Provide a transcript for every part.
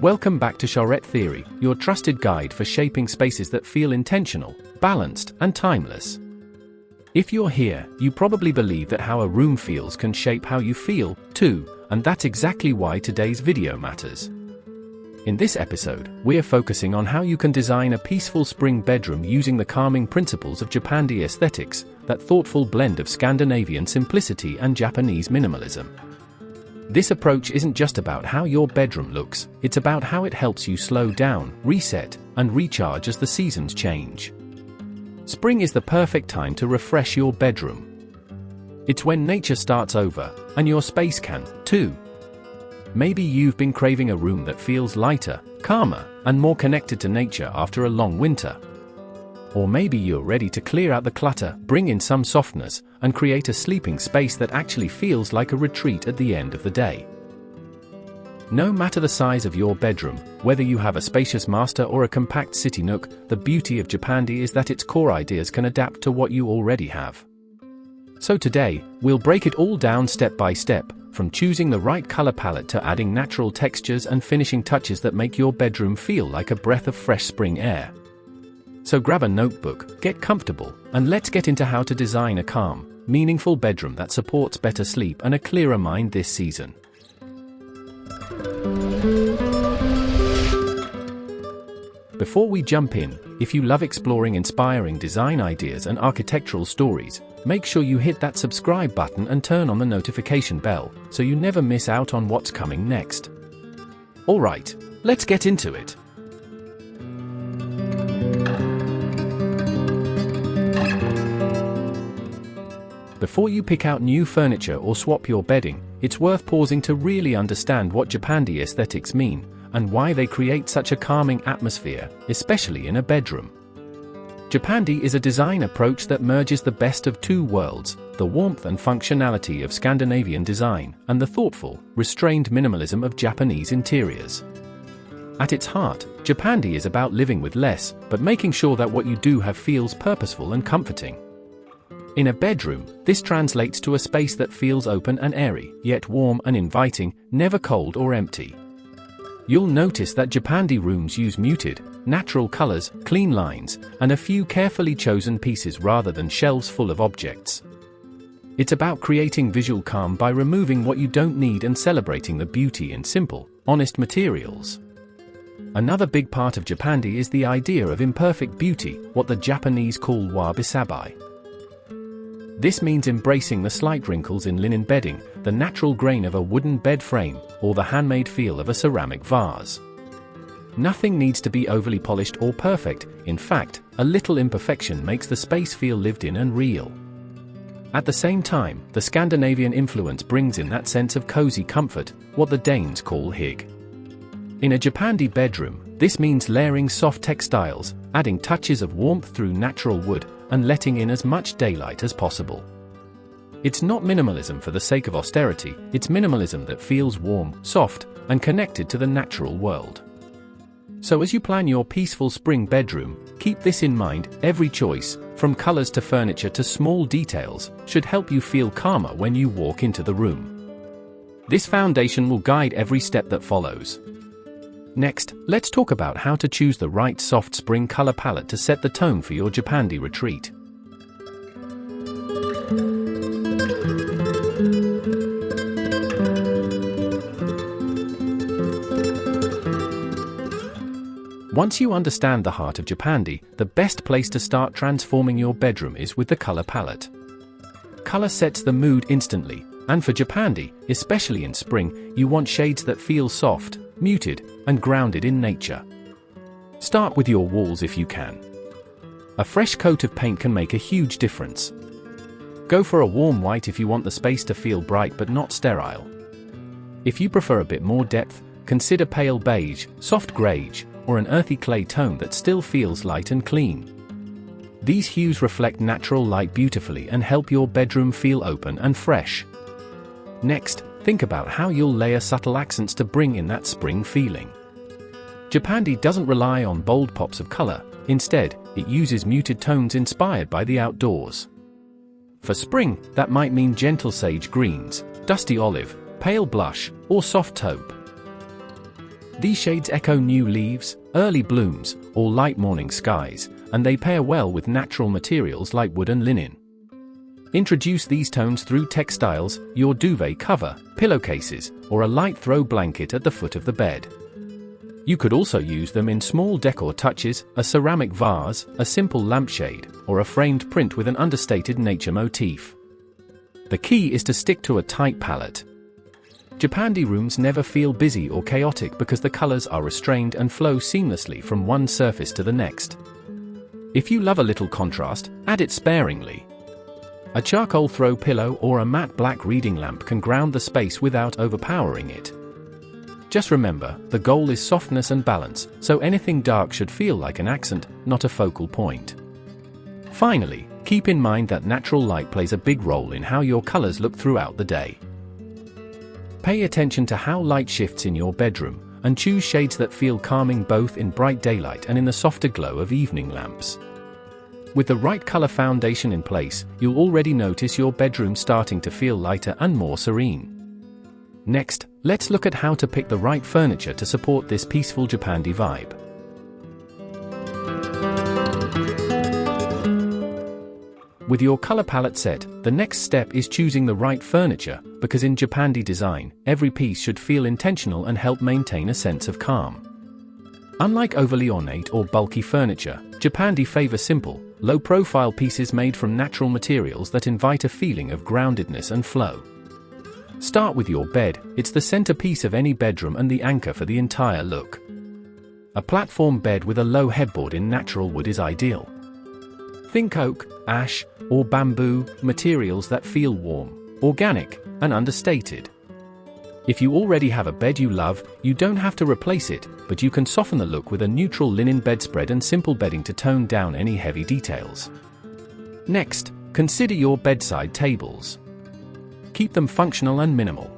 Welcome back to Charette Theory, your trusted guide for shaping spaces that feel intentional, balanced, and timeless. If you're here, you probably believe that how a room feels can shape how you feel, too, and that's exactly why today's video matters. In this episode, we're focusing on how you can design a peaceful spring bedroom using the calming principles of Japandi aesthetics, that thoughtful blend of Scandinavian simplicity and Japanese minimalism. This approach isn't just about how your bedroom looks, it's about how it helps you slow down, reset, and recharge as the seasons change. Spring is the perfect time to refresh your bedroom. It's when nature starts over, and your space can, too. Maybe you've been craving a room that feels lighter, calmer, and more connected to nature after a long winter. Or maybe you're ready to clear out the clutter, bring in some softness, and create a sleeping space that actually feels like a retreat at the end of the day. No matter the size of your bedroom, whether you have a spacious master or a compact city nook, the beauty of Japandi is that its core ideas can adapt to what you already have. So today, we'll break it all down step by step, from choosing the right color palette to adding natural textures and finishing touches that make your bedroom feel like a breath of fresh spring air. So grab a notebook, get comfortable, and let's get into how to design a calm, meaningful bedroom that supports better sleep and a clearer mind this season. Before we jump in, if you love exploring inspiring design ideas and architectural stories, make sure you hit that subscribe button and turn on the notification bell, so you never miss out on what's coming next. Alright, let's get into it. Before you pick out new furniture or swap your bedding, it's worth pausing to really understand what Japandi aesthetics mean, and why they create such a calming atmosphere, especially in a bedroom. Japandi is a design approach that merges the best of two worlds, the warmth and functionality of Scandinavian design, and the thoughtful, restrained minimalism of Japanese interiors. At its heart, Japandi is about living with less, but making sure that what you do have feels purposeful and comforting. In a bedroom, this translates to a space that feels open and airy, yet warm and inviting, never cold or empty. You'll notice that Japandi rooms use muted, natural colors, clean lines, and a few carefully chosen pieces rather than shelves full of objects. It's about creating visual calm by removing what you don't need and celebrating the beauty in simple, honest materials. Another big part of Japandi is the idea of imperfect beauty, what the Japanese call wabi-sabi. This means embracing the slight wrinkles in linen bedding, the natural grain of a wooden bed frame, or the handmade feel of a ceramic vase. Nothing needs to be overly polished or perfect. In fact, a little imperfection makes the space feel lived in and real. At the same time, the Scandinavian influence brings in that sense of cozy comfort, what the Danes call hygge. In a Japandi bedroom, this means layering soft textiles, adding touches of warmth through natural wood, and letting in as much daylight as possible. It's not minimalism for the sake of austerity, it's minimalism that feels warm, soft, and connected to the natural world. So as you plan your peaceful spring bedroom, keep this in mind: every choice, from colors to furniture to small details, should help you feel calmer when you walk into the room. This foundation will guide every step that follows. Next, let's talk about how to choose the right soft spring color palette to set the tone for your Japandi retreat. Once you understand the heart of Japandi, the best place to start transforming your bedroom is with the color palette. Color sets the mood instantly, and for Japandi, especially in spring, you want shades that feel soft, muted, and grounded in nature. Start with your walls if you can. A fresh coat of paint can make a huge difference. Go for a warm white if you want the space to feel bright but not sterile. If you prefer a bit more depth, consider pale beige, soft greige, or an earthy clay tone that still feels light and clean. These hues reflect natural light beautifully and help your bedroom feel open and fresh. Next, think about how you'll layer subtle accents to bring in that spring feeling. Japandi doesn't rely on bold pops of color, instead, it uses muted tones inspired by the outdoors. For spring, that might mean gentle sage greens, dusty olive, pale blush, or soft taupe. These shades echo new leaves, early blooms, or light morning skies, and they pair well with natural materials like wood and linen. Introduce these tones through textiles, your duvet cover, pillowcases, or a light throw blanket at the foot of the bed. You could also use them in small decor touches, a ceramic vase, a simple lampshade, or a framed print with an understated nature motif. The key is to stick to a tight palette. Japandi rooms never feel busy or chaotic because the colors are restrained and flow seamlessly from one surface to the next. If you love a little contrast, add it sparingly. A charcoal throw pillow or a matte black reading lamp can ground the space without overpowering it. Just remember, the goal is softness and balance, so anything dark should feel like an accent, not a focal point. Finally, keep in mind that natural light plays a big role in how your colors look throughout the day. Pay attention to how light shifts in your bedroom, and choose shades that feel calming both in bright daylight and in the softer glow of evening lamps. With the right color foundation in place, you'll already notice your bedroom starting to feel lighter and more serene. Next, let's look at how to pick the right furniture to support this peaceful Japandi vibe. With your color palette set, the next step is choosing the right furniture, because in Japandi design, every piece should feel intentional and help maintain a sense of calm. Unlike overly ornate or bulky furniture, Japandi favor simple, low-profile pieces made from natural materials that invite a feeling of groundedness and flow. Start with your bed. It's the centerpiece of any bedroom and the anchor for the entire look. A platform bed with a low headboard in natural wood is ideal. Think oak, ash, or bamboo, materials that feel warm, organic, and understated. If you already have a bed you love, you don't have to replace it, but you can soften the look with a neutral linen bedspread and simple bedding to tone down any heavy details. Next, consider your bedside tables. Keep them functional and minimal.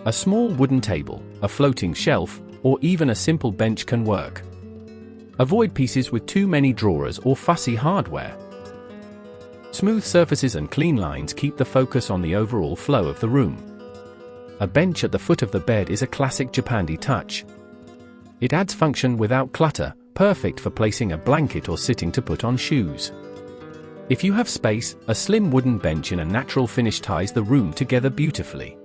A small wooden table, a floating shelf, or even a simple bench can work. Avoid pieces with too many drawers or fussy hardware. Smooth surfaces and clean lines keep the focus on the overall flow of the room. A bench at the foot of the bed is a classic Japandi touch. It adds function without clutter, perfect for placing a blanket or sitting to put on shoes. If you have space, a slim wooden bench in a natural finish ties the room together beautifully.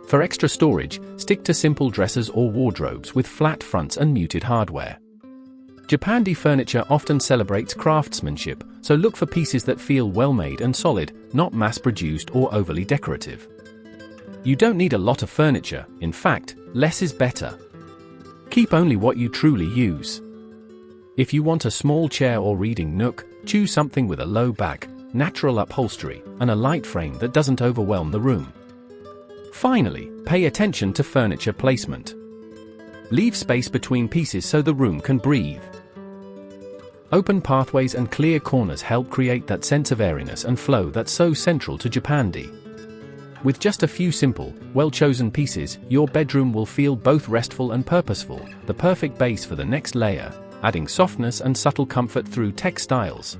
For extra storage, stick to simple dressers or wardrobes with flat fronts and muted hardware. Japandi furniture often celebrates craftsmanship, so look for pieces that feel well-made and solid, not mass-produced or overly decorative. You don't need a lot of furniture, in fact, less is better. Keep only what you truly use. If you want a small chair or reading nook, choose something with a low back, natural upholstery, and a light frame that doesn't overwhelm the room. Finally, pay attention to furniture placement. Leave space between pieces so the room can breathe. Open pathways and clear corners help create that sense of airiness and flow that's so central to Japandi. With just a few simple, well-chosen pieces, your bedroom will feel both restful and purposeful, the perfect base for the next layer, adding softness and subtle comfort through textiles.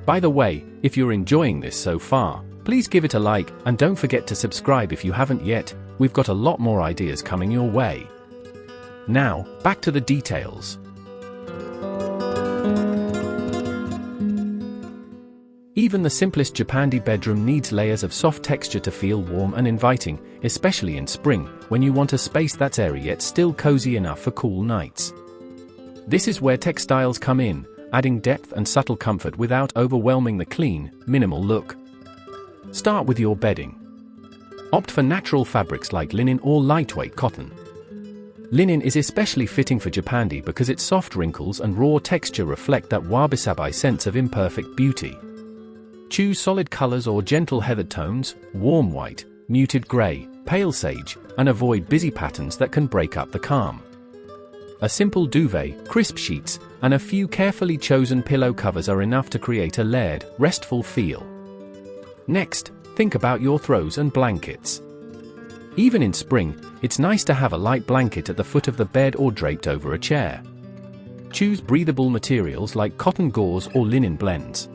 By the way, if you're enjoying this so far, please give it a like, and don't forget to subscribe if you haven't yet. We've got a lot more ideas coming your way. Now, back to the details. Even the simplest Japandi bedroom needs layers of soft texture to feel warm and inviting, especially in spring, when you want a space that's airy yet still cozy enough for cool nights. This is where textiles come in, adding depth and subtle comfort without overwhelming the clean, minimal look. Start with your bedding. Opt for natural fabrics like linen or lightweight cotton. Linen is especially fitting for Japandi because its soft wrinkles and raw texture reflect that wabi-sabi sense of imperfect beauty. Choose solid colors or gentle heathered tones, warm white, muted gray, pale sage, and avoid busy patterns that can break up the calm. A simple duvet, crisp sheets, and a few carefully chosen pillow covers are enough to create a layered, restful feel. Next, think about your throws and blankets. Even in spring, it's nice to have a light blanket at the foot of the bed or draped over a chair. Choose breathable materials like cotton gauze or linen blends.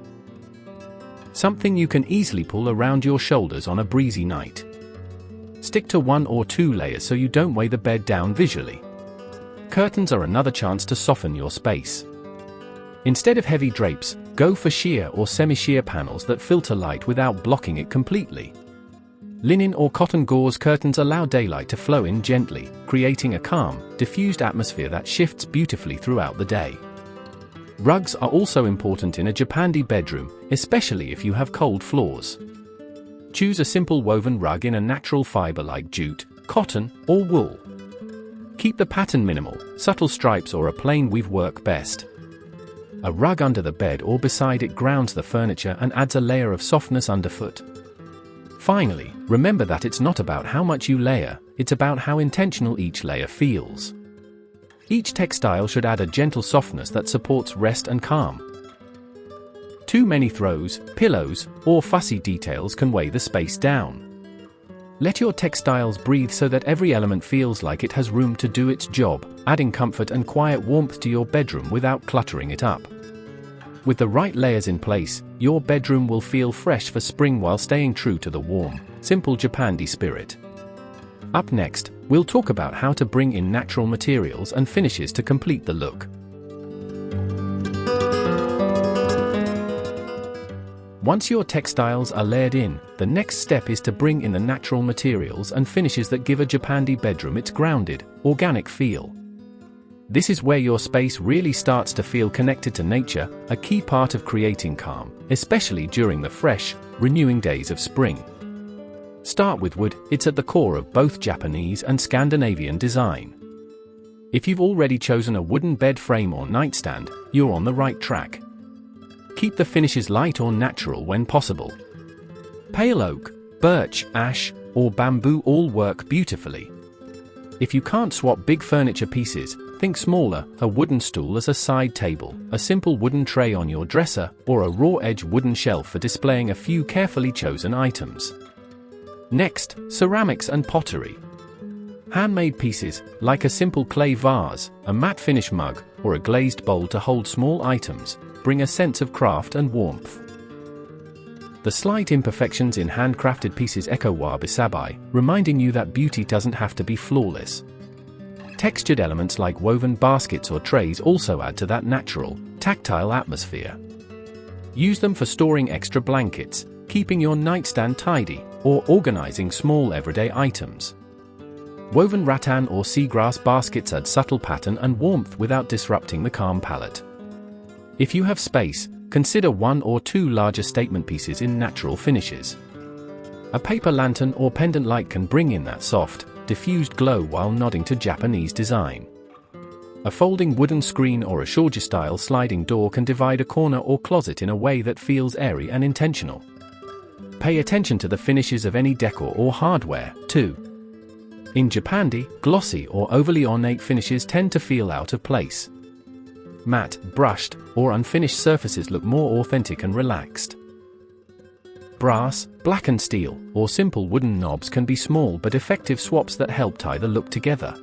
Something you can easily pull around your shoulders on a breezy night. Stick to 1 or 2 layers so you don't weigh the bed down visually. Curtains are another chance to soften your space. Instead of heavy drapes, go for sheer or semi-sheer panels that filter light without blocking it completely. Linen or cotton gauze curtains allow daylight to flow in gently, creating a calm, diffused atmosphere that shifts beautifully throughout the day. Rugs are also important in a Japandi bedroom, especially if you have cold floors. Choose a simple woven rug in a natural fiber like jute, cotton, or wool. Keep the pattern minimal, subtle stripes or a plain weave work best. A rug under the bed or beside it grounds the furniture and adds a layer of softness underfoot. Finally, remember that it's not about how much you layer, it's about how intentional each layer feels. Each textile should add a gentle softness that supports rest and calm. Too many throws, pillows, or fussy details can weigh the space down. Let your textiles breathe so that every element feels like it has room to do its job, adding comfort and quiet warmth to your bedroom without cluttering it up. With the right layers in place, your bedroom will feel fresh for spring while staying true to the warm, simple Japandi spirit. Up next, we'll talk about how to bring in natural materials and finishes to complete the look. Once your textiles are layered in, the next step is to bring in the natural materials and finishes that give a Japandi bedroom its grounded, organic feel. This is where your space really starts to feel connected to nature, a key part of creating calm, especially during the fresh, renewing days of spring. Start with wood, it's at the core of both Japanese and Scandinavian design. If you've already chosen a wooden bed frame or nightstand, you're on the right track. Keep the finishes light or natural when possible. Pale oak, birch, ash, or bamboo all work beautifully. If you can't swap big furniture pieces, think smaller, a wooden stool as a side table, a simple wooden tray on your dresser, or a raw-edge wooden shelf for displaying a few carefully chosen items. Next, ceramics and pottery. Handmade pieces, like a simple clay vase, a matte finish mug, or a glazed bowl to hold small items, bring a sense of craft and warmth. The slight imperfections in handcrafted pieces echo wabi-sabi, reminding you that beauty doesn't have to be flawless. Textured elements like woven baskets or trays also add to that natural, tactile atmosphere. Use them for storing extra blankets, keeping your nightstand tidy, or organizing small everyday items. Woven rattan or seagrass baskets add subtle pattern and warmth without disrupting the calm palette. If you have space, consider 1 or 2 larger statement pieces in natural finishes. A paper lantern or pendant light can bring in that soft, diffused glow while nodding to Japanese design. A folding wooden screen or a shoji-style sliding door can divide a corner or closet in a way that feels airy and intentional. Pay attention to the finishes of any decor or hardware, too. In Japandi, glossy or overly ornate finishes tend to feel out of place. Matte, brushed, or unfinished surfaces look more authentic and relaxed. Brass, blackened steel, or simple wooden knobs can be small but effective swaps that help tie the look together.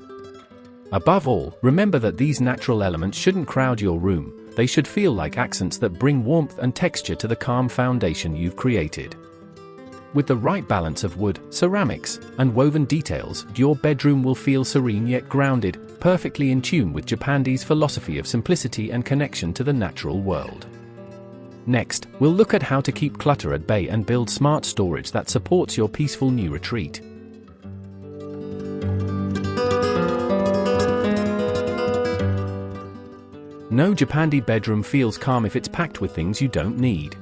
Above all, remember that these natural elements shouldn't crowd your room, they should feel like accents that bring warmth and texture to the calm foundation you've created. With the right balance of wood, ceramics, and woven details, your bedroom will feel serene yet grounded, perfectly in tune with Japandi's philosophy of simplicity and connection to the natural world. Next, we'll look at how to keep clutter at bay and build smart storage that supports your peaceful new retreat. No Japandi bedroom feels calm if it's packed with things you don't need.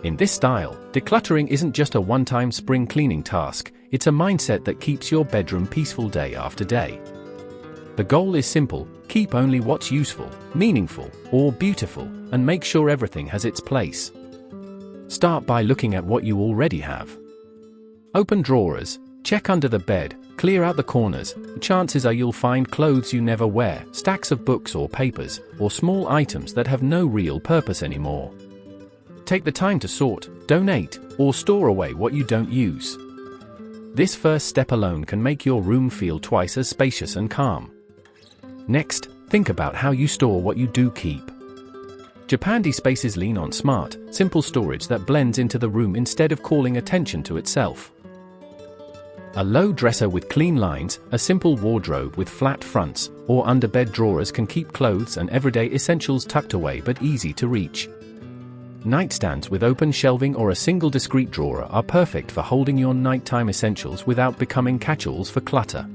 In this style, decluttering isn't just a one-time spring cleaning task, it's a mindset that keeps your bedroom peaceful day after day. The goal is simple: keep only what's useful, meaningful, or beautiful, and make sure everything has its place. Start by looking at what you already have. Open drawers, check under the bed, clear out the corners. Chances are you'll find clothes you never wear, stacks of books or papers, or small items that have no real purpose anymore. Take the time to sort, donate, or store away what you don't use. This first step alone can make your room feel twice as spacious and calm. Next, think about how you store what you do keep. Japandi spaces lean on smart, simple storage that blends into the room instead of calling attention to itself. A low dresser with clean lines, a simple wardrobe with flat fronts, or underbed drawers can keep clothes and everyday essentials tucked away but easy to reach. Nightstands with open shelving or a single discreet drawer are perfect for holding your nighttime essentials without becoming catch-alls for clutter.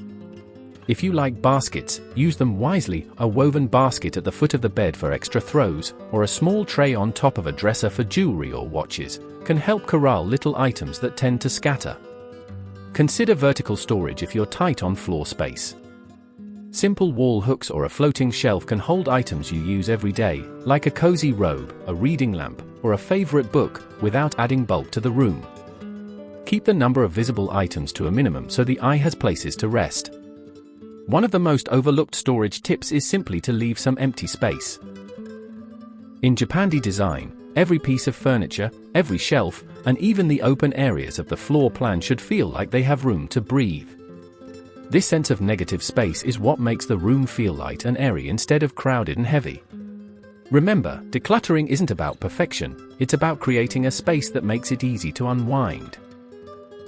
If you like baskets, use them wisely. A woven basket at the foot of the bed for extra throws, or a small tray on top of a dresser for jewelry or watches, can help corral little items that tend to scatter. Consider vertical storage if you're tight on floor space. Simple wall hooks or a floating shelf can hold items you use every day, like a cozy robe, a reading lamp, or a favorite book, without adding bulk to the room. Keep the number of visible items to a minimum so the eye has places to rest. One of the most overlooked storage tips is simply to leave some empty space. In Japandi design, every piece of furniture, every shelf, and even the open areas of the floor plan should feel like they have room to breathe. This sense of negative space is what makes the room feel light and airy instead of crowded and heavy. Remember, decluttering isn't about perfection, it's about creating a space that makes it easy to unwind.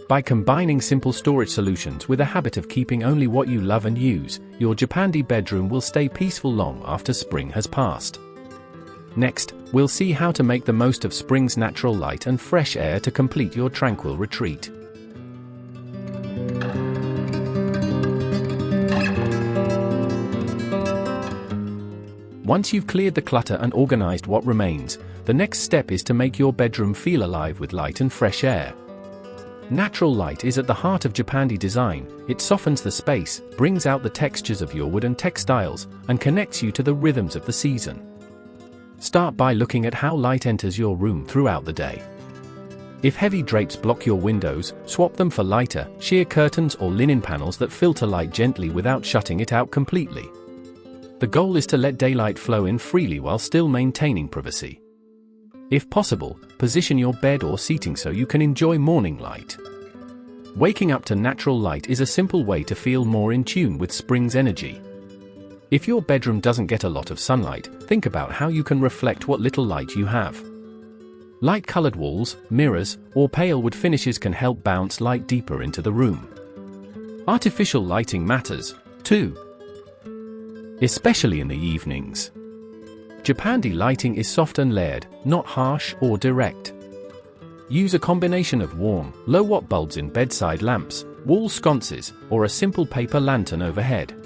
By combining simple storage solutions with a habit of keeping only what you love and use, your Japandi bedroom will stay peaceful long after spring has passed. Next, we'll see how to make the most of spring's natural light and fresh air to complete your tranquil retreat. Once you've cleared the clutter and organized what remains, the next step is to make your bedroom feel alive with light and fresh air. Natural light is at the heart of Japandi design. It softens the space, brings out the textures of your wood and textiles, and connects you to the rhythms of the season. Start by looking at how light enters your room throughout the day. If heavy drapes block your windows, swap them for lighter, sheer curtains or linen panels that filter light gently without shutting it out completely. The goal is to let daylight flow in freely while still maintaining privacy. If possible, position your bed or seating so you can enjoy morning light. Waking up to natural light is a simple way to feel more in tune with spring's energy. If your bedroom doesn't get a lot of sunlight, think about how you can reflect what little light you have. Light-colored walls, mirrors, or pale wood finishes can help bounce light deeper into the room. Artificial lighting matters, too, especially in the evenings. Japandi lighting is soft and layered, not harsh or direct. Use a combination of warm, low-watt bulbs in bedside lamps, wall sconces, or a simple paper lantern overhead.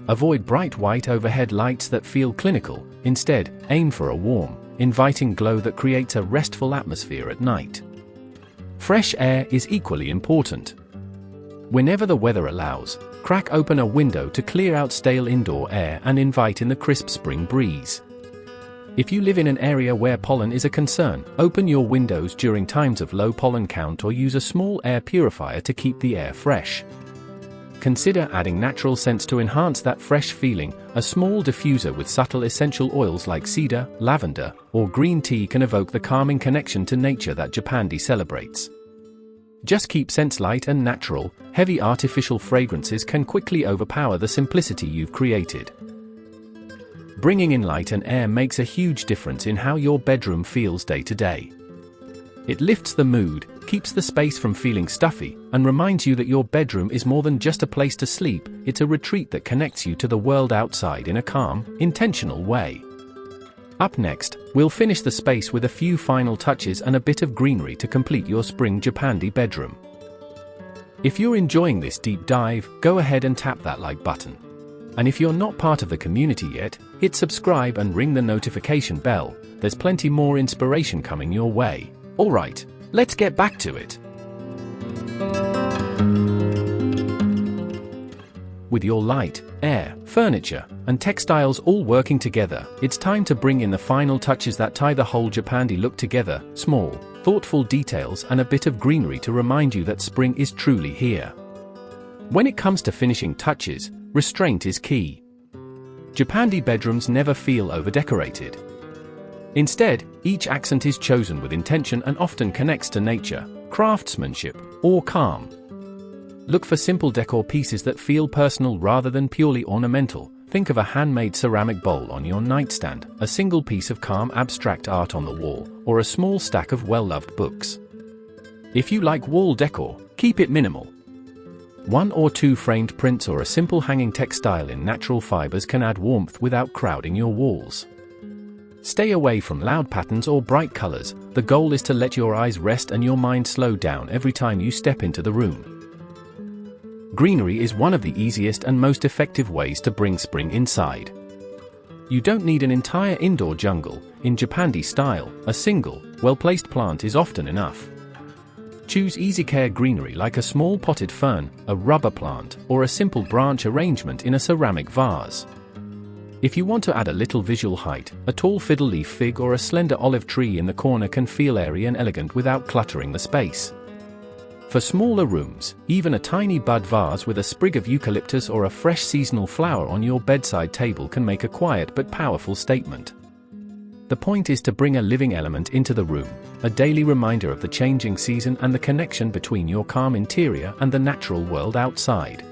Avoid bright white overhead lights that feel clinical. Instead, aim for a warm, inviting glow that creates a restful atmosphere at night. Fresh air is equally important. Whenever the weather allows, crack open a window to clear out stale indoor air and invite in the crisp spring breeze. If you live in an area where pollen is a concern, open your windows during times of low pollen count or use a small air purifier to keep the air fresh. Consider adding natural scents to enhance that fresh feeling. A small diffuser with subtle essential oils like cedar, lavender, or green tea can evoke the calming connection to nature that Japandi celebrates. Just keep scents light and natural. Heavy artificial fragrances can quickly overpower the simplicity you've created. Bringing in light and air makes a huge difference in how your bedroom feels day to day. It lifts the mood, keeps the space from feeling stuffy, and reminds you that your bedroom is more than just a place to sleep. It's a retreat that connects you to the world outside in a calm, intentional way. Up next, we'll finish the space with a few final touches and a bit of greenery to complete your spring Japandi bedroom. If you're enjoying this deep dive, go ahead and tap that like button. And if you're not part of the community yet, hit subscribe and ring the notification bell. There's plenty more inspiration coming your way. Alright, let's get back to it. With your light, air, furniture, and textiles all working together, it's time to bring in the final touches that tie the whole Japandi look together. Small, thoughtful details and a bit of greenery to remind you that spring is truly here. When it comes to finishing touches, restraint is key. Japandi bedrooms never feel over-decorated. Instead, each accent is chosen with intention and often connects to nature, craftsmanship, or calm. Look for simple decor pieces that feel personal rather than purely ornamental. Think of a handmade ceramic bowl on your nightstand, a single piece of calm abstract art on the wall, or a small stack of well-loved books. If you like wall decor, keep it minimal. 1 or 2 framed prints or a simple hanging textile in natural fibers can add warmth without crowding your walls. Stay away from loud patterns or bright colors. The goal is to let your eyes rest and your mind slow down every time you step into the room. Greenery is one of the easiest and most effective ways to bring spring inside. You don't need an entire indoor jungle. In Japandi style, a single, well-placed plant is often enough. Choose easy-care greenery like a small potted fern, a rubber plant, or a simple branch arrangement in a ceramic vase. If you want to add a little visual height, a tall fiddle leaf fig or a slender olive tree in the corner can feel airy and elegant without cluttering the space. For smaller rooms, even a tiny bud vase with a sprig of eucalyptus or a fresh seasonal flower on your bedside table can make a quiet but powerful statement. The point is to bring a living element into the room, a daily reminder of the changing season and the connection between your calm interior and the natural world outside.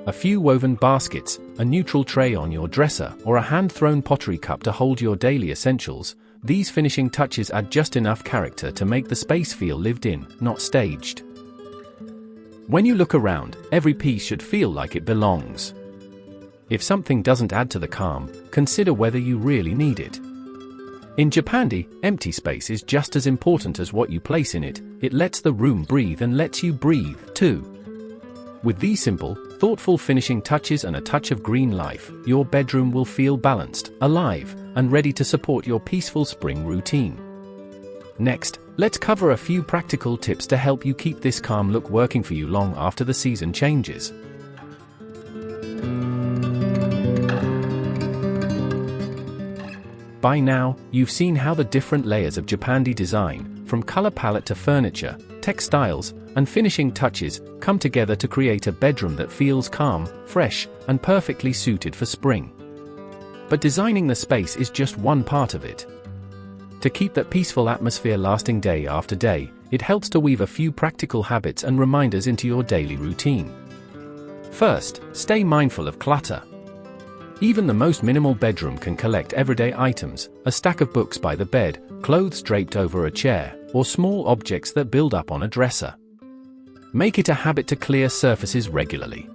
A few woven baskets, a neutral tray on your dresser, or a hand-thrown pottery cup to hold your daily essentials, these finishing touches add just enough character to make the space feel lived in, not staged. When you look around, every piece should feel like it belongs. If something doesn't add to the calm, consider whether you really need it. In Japandi, empty space is just as important as what you place in it. It lets the room breathe and lets you breathe, too. With these simple, thoughtful finishing touches and a touch of green life, your bedroom will feel balanced, alive, and ready to support your peaceful spring routine. Next, let's cover a few practical tips to help you keep this calm look working for you long after the season changes. By now, you've seen how the different layers of Japandi design, from color palette to furniture, textiles, and finishing touches, come together to create a bedroom that feels calm, fresh, and perfectly suited for spring. But designing the space is just one part of it. To keep that peaceful atmosphere lasting day after day, it helps to weave a few practical habits and reminders into your daily routine. First, stay mindful of clutter. Even the most minimal bedroom can collect everyday items, a stack of books by the bed, clothes draped over a chair, or small objects that build up on a dresser. Make it a habit to clear surfaces regularly.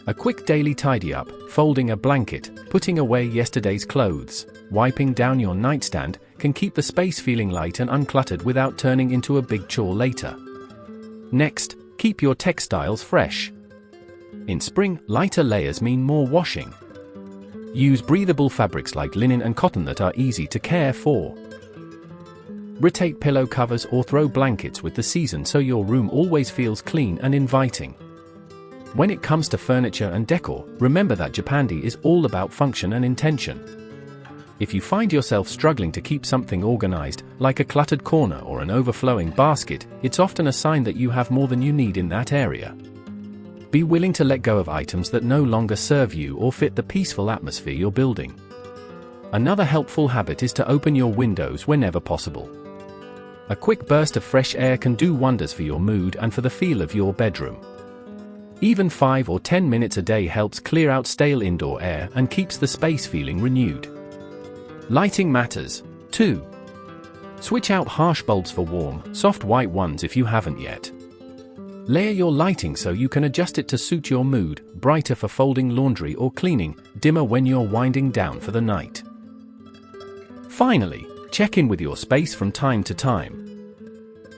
A quick daily tidy-up, folding a blanket, putting away yesterday's clothes, wiping down your nightstand, can keep the space feeling light and uncluttered without turning into a big chore later. Next, keep your textiles fresh. In spring, lighter layers mean more washing. Use breathable fabrics like linen and cotton that are easy to care for. Rotate pillow covers or throw blankets with the season so your room always feels clean and inviting. When it comes to furniture and decor, remember that Japandi is all about function and intention. If you find yourself struggling to keep something organized, like a cluttered corner or an overflowing basket, it's often a sign that you have more than you need in that area. Be willing to let go of items that no longer serve you or fit the peaceful atmosphere you're building. Another helpful habit is to open your windows whenever possible. A quick burst of fresh air can do wonders for your mood and for the feel of your bedroom. Even 5 or 10 minutes a day helps clear out stale indoor air and keeps the space feeling renewed. Lighting matters, too. Switch out harsh bulbs for warm, soft white ones if you haven't yet. Layer your lighting so you can adjust it to suit your mood, brighter for folding laundry or cleaning, dimmer when you're winding down for the night. Finally, check in with your space from time to time.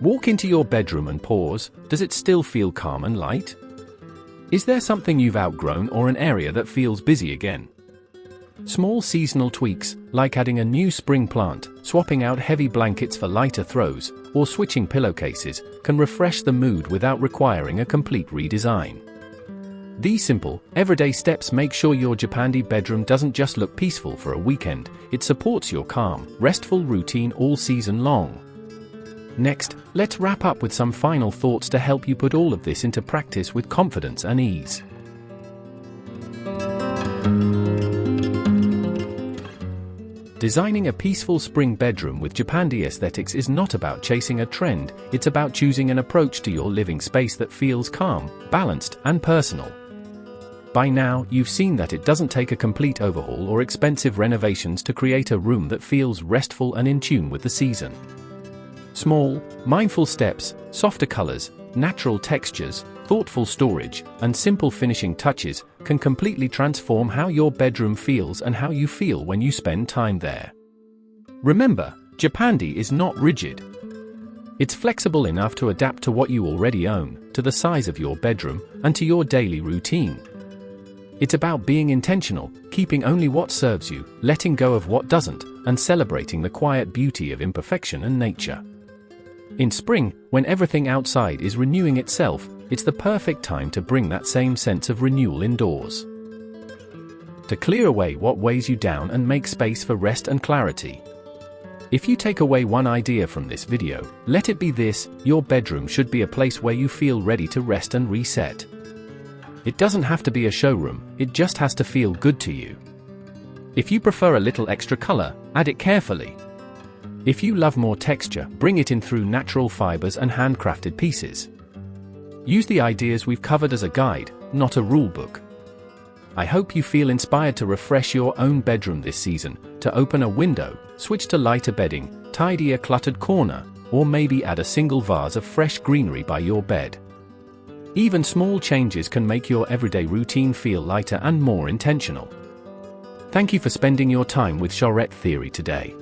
Walk into your bedroom and pause. Does it still feel calm and light? Is there something you've outgrown or an area that feels busy again? Small seasonal tweaks, like adding a new spring plant, swapping out heavy blankets for lighter throws, or switching pillowcases, can refresh the mood without requiring a complete redesign. These simple, everyday steps make sure your Japandi bedroom doesn't just look peaceful for a weekend, it supports your calm, restful routine all season long. Next, let's wrap up with some final thoughts to help you put all of this into practice with confidence and ease. Designing a peaceful spring bedroom with Japandi aesthetics is not about chasing a trend, it's about choosing an approach to your living space that feels calm, balanced, and personal. By now, you've seen that it doesn't take a complete overhaul or expensive renovations to create a room that feels restful and in tune with the season. Small, mindful steps, softer colors, natural textures, thoughtful storage, and simple finishing touches can completely transform how your bedroom feels and how you feel when you spend time there. Remember, Japandi is not rigid. It's flexible enough to adapt to what you already own, to the size of your bedroom, and to your daily routine. It's about being intentional, keeping only what serves you, letting go of what doesn't, and celebrating the quiet beauty of imperfection and nature. In spring, when everything outside is renewing itself, it's the perfect time to bring that same sense of renewal indoors. To clear away what weighs you down and make space for rest and clarity. If you take away one idea from this video, let it be this: your bedroom should be a place where you feel ready to rest and reset. It doesn't have to be a showroom, it just has to feel good to you. If you prefer a little extra color, add it carefully. If you love more texture, bring it in through natural fibers and handcrafted pieces. Use the ideas we've covered as a guide, not a rule book. I hope you feel inspired to refresh your own bedroom this season, to open a window, switch to lighter bedding, tidy a cluttered corner, or maybe add a single vase of fresh greenery by your bed. Even small changes can make your everyday routine feel lighter and more intentional. Thank you for spending your time with Charette Theory today.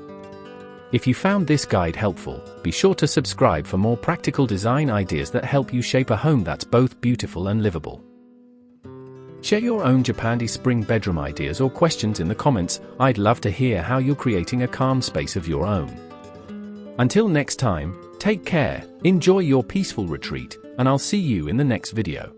If you found this guide helpful, be sure to subscribe for more practical design ideas that help you shape a home that's both beautiful and livable. Share your own Japandi spring bedroom ideas or questions in the comments. I'd love to hear how you're creating a calm space of your own. Until next time, take care, enjoy your peaceful retreat, and I'll see you in the next video.